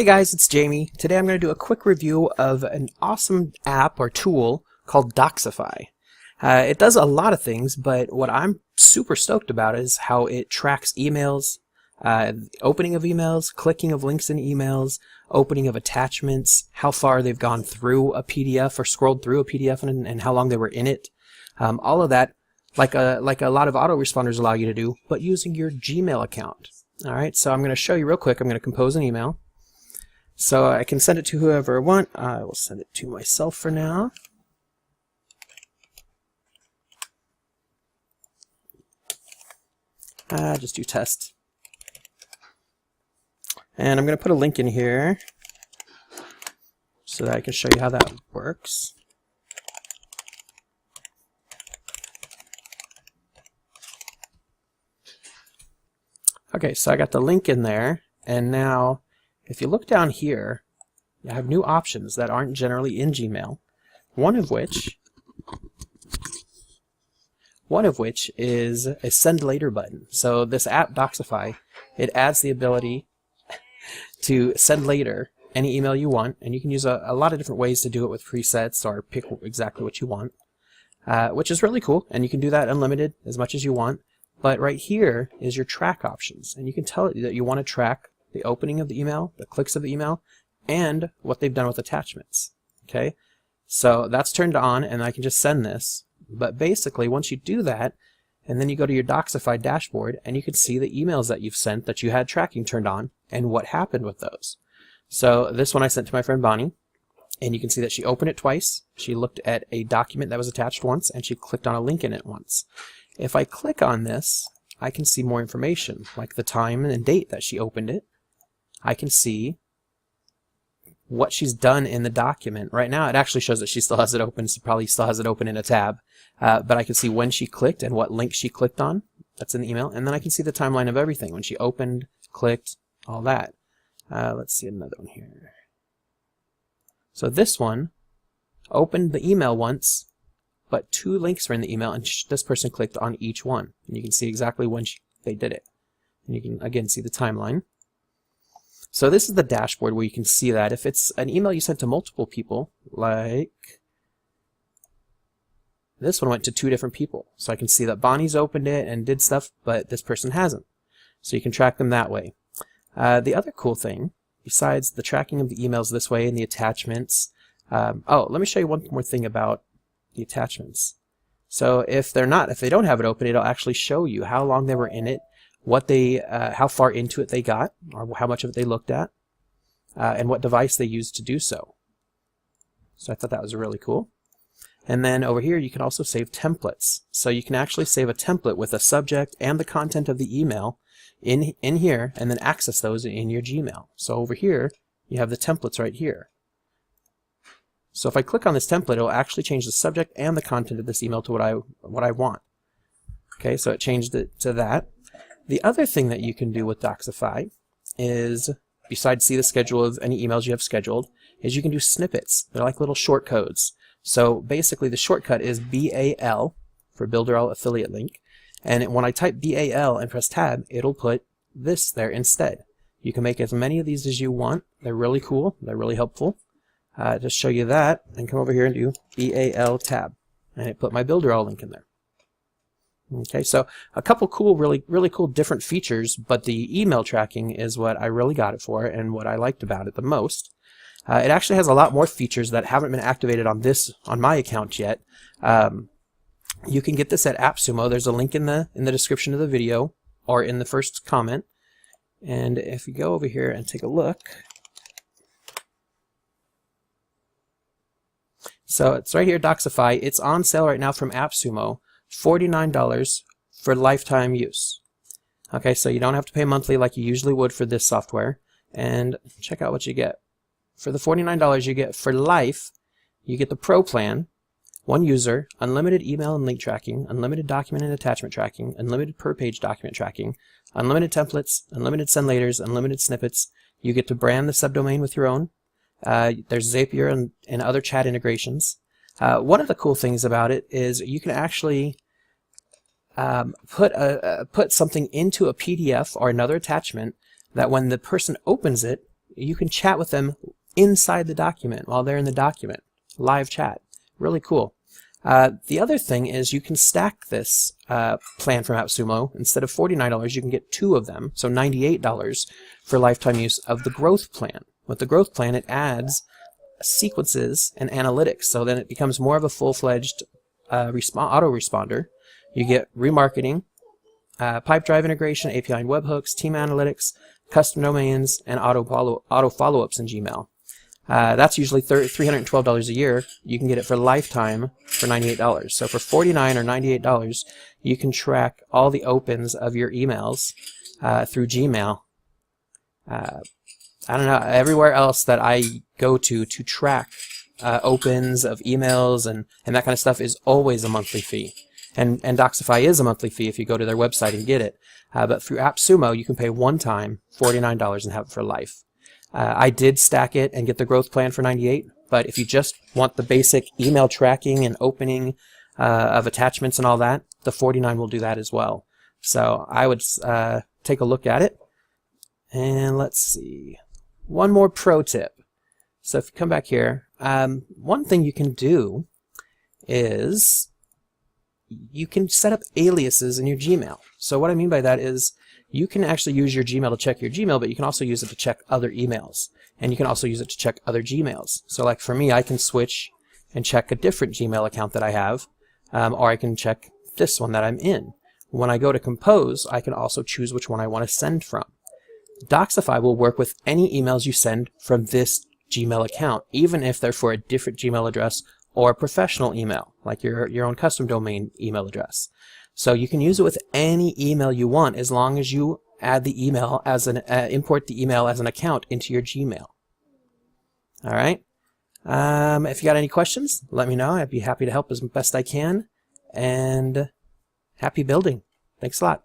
Hey guys, it's Jamie. Today I'm going to do a quick review of an awesome app or tool called Docsify. It does a lot of things, but what I'm super stoked about is how it tracks emails, opening of emails, clicking of links in emails, opening of attachments, how far they've gone through a PDF or scrolled through a PDF and how long they were in it. All of that, like a lot of autoresponders allow you to do, but using your Gmail account. All right, so I'm going to show you real quick. I'm going to compose an email. So I can send it to whoever I want. I will send it to myself for now. Just do test. And I'm going to put a link in here so that I can show you how that works. Okay, so I got the link in there, and now if you look down here, you have new options that aren't generally in Gmail. One of which is a send later button. So this app Docsify, it adds the ability to send later any email you want, and you can use a lot of different ways to do it with presets or pick exactly what you want, which is really cool, and you can do that unlimited as much as you want. But right here is your track options, and you can tell it that you want to track the opening of the email, the clicks of the email, and what they've done with attachments. Okay, so that's turned on, and I can just send this. But basically, once you do that, and then you go to your Docsify dashboard, and you can see the emails that you've sent that you had tracking turned on, and what happened with those. So this one I sent to my friend Bonnie, and you can see that she opened it twice, she looked at a document that was attached once, and she clicked on a link in it once. If I click on this, I can see more information, like the time and date that she opened it. I can see what she's done in the document. Right now it actually shows that she still has it open, so probably still has it open in a tab. But I can see when she clicked and what link she clicked on. That's in the email. And then I can see the timeline of everything, when she opened, clicked, all that. Let's see another one here. So this one opened the email once, but 2 links were in the email, and this person clicked on each one. And you can see exactly when they did it. And you can, again, see the timeline. So this is the dashboard where you can see that. If it's an email you sent to multiple people, like this one went to 2 different people. So I can see that Bonnie's opened it and did stuff, but this person hasn't. So you can track them that way. The other cool thing, besides the tracking of the emails this way and the attachments, oh, let me show you one more thing about the attachments. So if they don't have it open, it'll actually show you how long they were in it, what they, how far into it they got, or how much of it they looked at, and what device they used to do so. So I thought that was really cool. And then over here you can also save templates. So you can actually save a template with a subject and the content of the email in here, and then access those in your Gmail. So over here you have the templates right here. So if I click on this template, it'll actually change the subject and the content of this email to what I want. Okay, so it changed it to that. The other thing that you can do with Docsify is, besides see the schedule of any emails you have scheduled, is you can do snippets. They're like little short codes. So basically the shortcut is BAL for Build URL Affiliate Link. And when I type BAL and press tab, it'll put this there instead. You can make as many of these as you want. They're really cool. They're really helpful. Just show you that, and come over here and do BAL tab. And it put my Build URL link in there. Okay, so a couple cool, really cool different features, but the email tracking is what I really got it for and what I liked about it the most. It actually has a lot more features that haven't been activated on my account yet. You can get this at AppSumo. There's a link in the description of the video or in the first comment. And if you go over here and take a look, so it's right here, Docsify. It's on sale right now from AppSumo. $49 for lifetime use. Okay, so you don't have to pay monthly like you usually would for this software. And check out what you get. For the $49 you get for life, you get the Pro plan, 1 user, unlimited email and link tracking, unlimited document and attachment tracking, unlimited per page document tracking, unlimited templates, unlimited send laters, unlimited snippets. You get to brand the subdomain with your own. There's Zapier and other chat integrations. One of the cool things about it is you can actually put something into a PDF or another attachment that when the person opens it, you can chat with them inside the document while they're in the document. Live chat. Really cool. The other thing is you can stack this plan from AppSumo. Instead of $49, you can get 2 of them, so $98 for lifetime use of the growth plan. With the growth plan, it adds sequences and analytics, so then it becomes more of a full-fledged autoresponder. You get remarketing, pipe drive integration, API and webhooks, team analytics, custom domains, and auto follow-ups in Gmail. That's usually $312 a year. You can get it for lifetime for $98. So for $49 or $98, you can track all the opens of your emails through Gmail. I don't know, everywhere else that I go to track opens of emails and that kind of stuff is always a monthly fee. And Docsify is a monthly fee if you go to their website and get it. But through AppSumo, you can pay one time $49 and have it for life. I did stack it and get the growth plan for $98, but if you just want the basic email tracking and opening of attachments and all that, the $49 will do that as well. So I would take a look at it. And let's see. One more pro tip. So if you come back here, one thing you can do is you can set up aliases in your Gmail. So what I mean by that is you can actually use your Gmail to check your Gmail, but you can also use it to check other emails. And you can also use it to check other Gmails. So like for me, I can switch and check a different Gmail account that I have, or I can check this one that I'm in. When I go to compose, I can also choose which one I want to send from. Docsify will work with any emails you send from this Gmail account, even if they're for a different Gmail address or a professional email, like your own custom domain email address. So you can use it with any email you want as long as you add the email as an import the email as an account into your Gmail. All right. If you got any questions, let me know. I'd be happy to help as best I can. And happy building. Thanks a lot.